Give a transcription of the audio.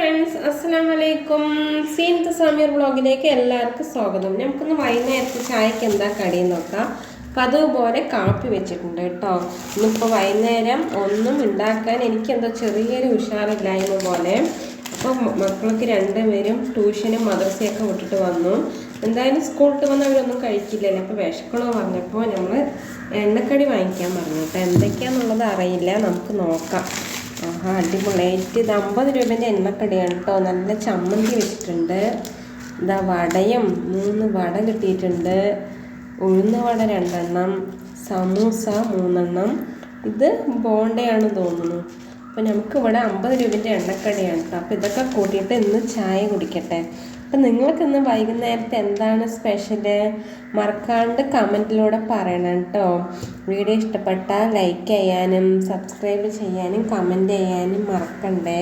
Friends, അസ്സലാമു അലൈക്കും. സീനത്ത് സമീർ വ്ളോഗിലേക്ക് എല്ലാവർക്കും സ്വാഗതം. നമുക്കൊന്ന് വൈകുന്നേരത്തെ ചായക്ക് എന്താ കടിയെന്ന് നോക്കാം. അപ്പം അതുപോലെ കാപ്പി വെച്ചിട്ടുണ്ട് കേട്ടോ. ഇന്നിപ്പോൾ വൈകുന്നേരം ഒന്നും ഉണ്ടാക്കാൻ എനിക്കെന്തോ ചെറിയൊരു ഉഷാറില്ലായ്മ പോലെ. അപ്പം മക്കൾക്ക് രണ്ടുപേരും ട്യൂഷനും മദ്രസയൊക്കെ വിട്ടിട്ട് വന്നു. എന്തായാലും സ്കൂളിട്ട് വന്ന് അവരൊന്നും കഴിക്കില്ലല്ലോ. അപ്പോൾ വിശക്കണോ പറഞ്ഞപ്പോൾ നമ്മൾ എണ്ണക്കടി വാങ്ങിക്കാൻ പറഞ്ഞു കേട്ടോ. എന്തൊക്കെയാണെന്നുള്ളത് അറിയില്ല, നമുക്ക് നോക്കാം. അടിപൊളിയായിട്ട് ഇത് 50 രൂപേൻ്റെ എണ്ണക്കടിയാണ് കേട്ടോ. നല്ല ചമ്മന്തി വെച്ചിട്ടുണ്ട്. ഇതാ വടയും 3 വട കിട്ടിയിട്ടുണ്ട്. ഉഴുന്ന വട 2 എണ്ണം, സമൂസ 3 എണ്ണം. ഇത് ബോണ്ടയാണ് തോന്നുന്നു. അപ്പോൾ നമുക്കിവിടെ 50 രൂപേൻ്റെ എണ്ണക്കടിയാണ് കേട്ടോ. അപ്പോൾ ഇതൊക്കെ കൂട്ടിയിട്ട് ഇന്ന് ചായ കുടിക്കട്ടെ. അപ്പം നിങ്ങൾക്ക് ഇന്ന് വൈകുന്നേരത്തെ എന്താണ് സ്പെഷ്യല്? മറക്കാണ്ട് കമൻറ്റിലൂടെ പറയണം കേട്ടോ. വീഡിയോ ഇഷ്ടപ്പെട്ടാൽ ലൈക്ക് ചെയ്യാനും സബ്സ്ക്രൈബ് ചെയ്യാനും കമൻറ്റ് ചെയ്യാനും മറക്കണ്ടേ.